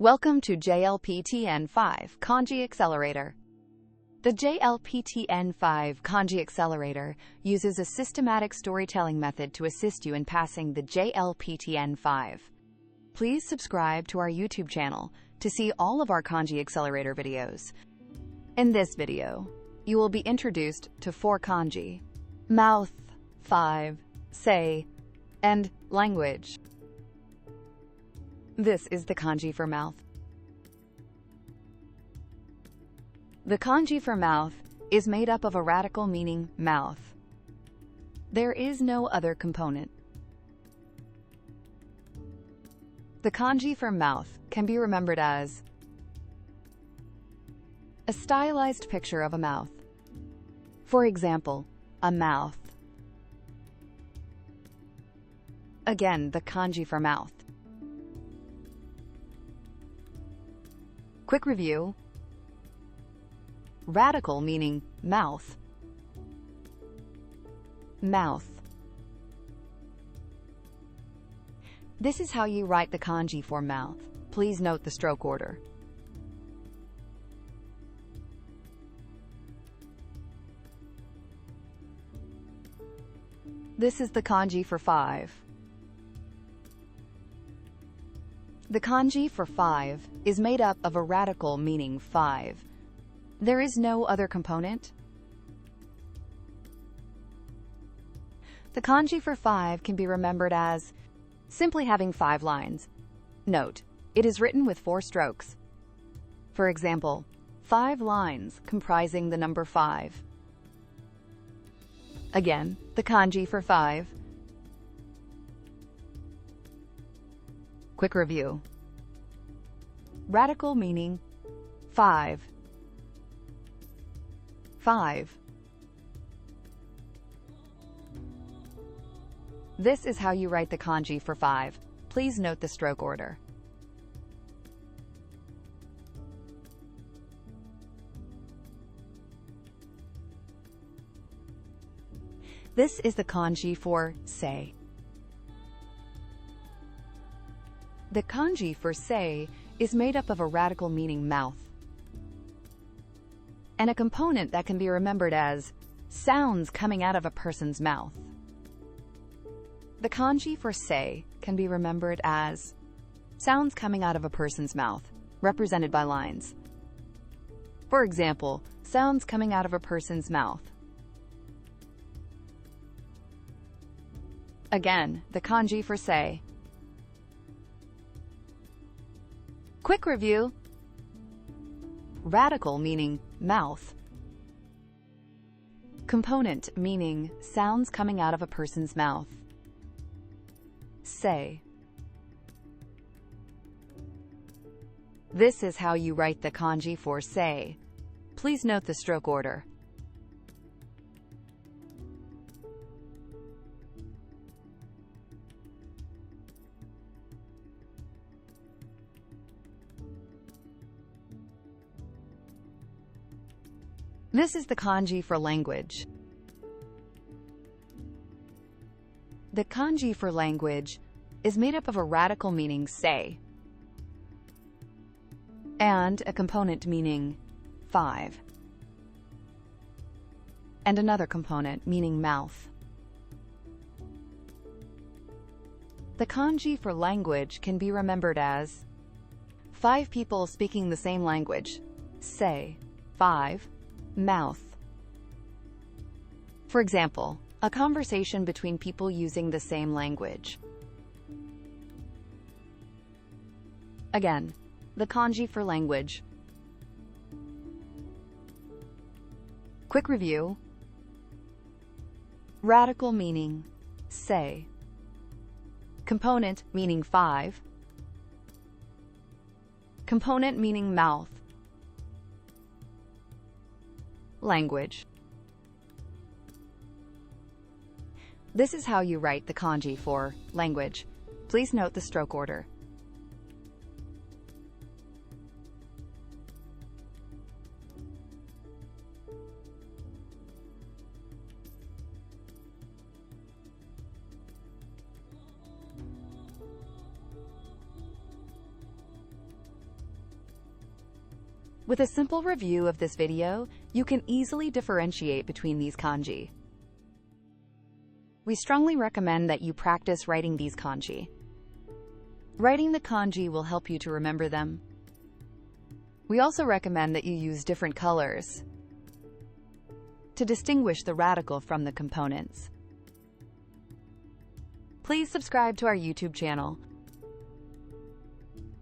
Welcome to JLPT N5 Kanji Accelerator. The JLPT N5 Kanji Accelerator uses a systematic storytelling method to assist you in passing the JLPT N5. Please subscribe to our YouTube channel to see all of our Kanji Accelerator videos. In this video, you will be introduced to 4 kanji: mouth, 5, say, and language. This is the kanji for mouth. The kanji for mouth is made up of a radical meaning mouth. There is no other component. The kanji for mouth can be remembered as a stylized picture of a mouth. For example, a mouth. Again, the kanji for mouth. Quick review. Radical meaning mouth. Mouth. This is how you write the kanji for mouth. Please note the stroke order. This is the kanji for 5. The kanji for 5 is made up of a radical meaning 5. There is no other component. The kanji for 5 can be remembered as simply having 5 lines. Note, it is written with 4 strokes. For example, 5 lines comprising the number 5. Again, the kanji for 5. Quick review. Radical meaning 5. 5. This is how you write the kanji for 5. Please note the stroke order. This is the kanji for say. The kanji for say is made up of a radical meaning mouth and a component that can be remembered as sounds coming out of a person's mouth. The kanji for say can be remembered as sounds coming out of a person's mouth, represented by lines. For example, sounds coming out of a person's mouth. Again, the kanji for say. Quick review. Radical meaning mouth. Component meaning sounds coming out of a person's mouth. Say. This is how you write the kanji for say. Please note the stroke order. This is the kanji for language. The kanji for language is made up of a radical meaning say and a component meaning 5 and another component meaning mouth. The kanji for language can be remembered as 5 people speaking the same language. Say, 5. Mouth. For example, a conversation between people using the same language. Again, the kanji for language. Quick review. Radical meaning say. Component meaning 5. Component meaning mouth. Language. This is how you write the kanji for language. Please note the stroke order. With a simple review of this video, you can easily differentiate between these kanji. We strongly recommend that you practice writing these kanji. Writing the kanji will help you to remember them. We also recommend that you use different colors to distinguish the radical from the components. Please subscribe to our YouTube channel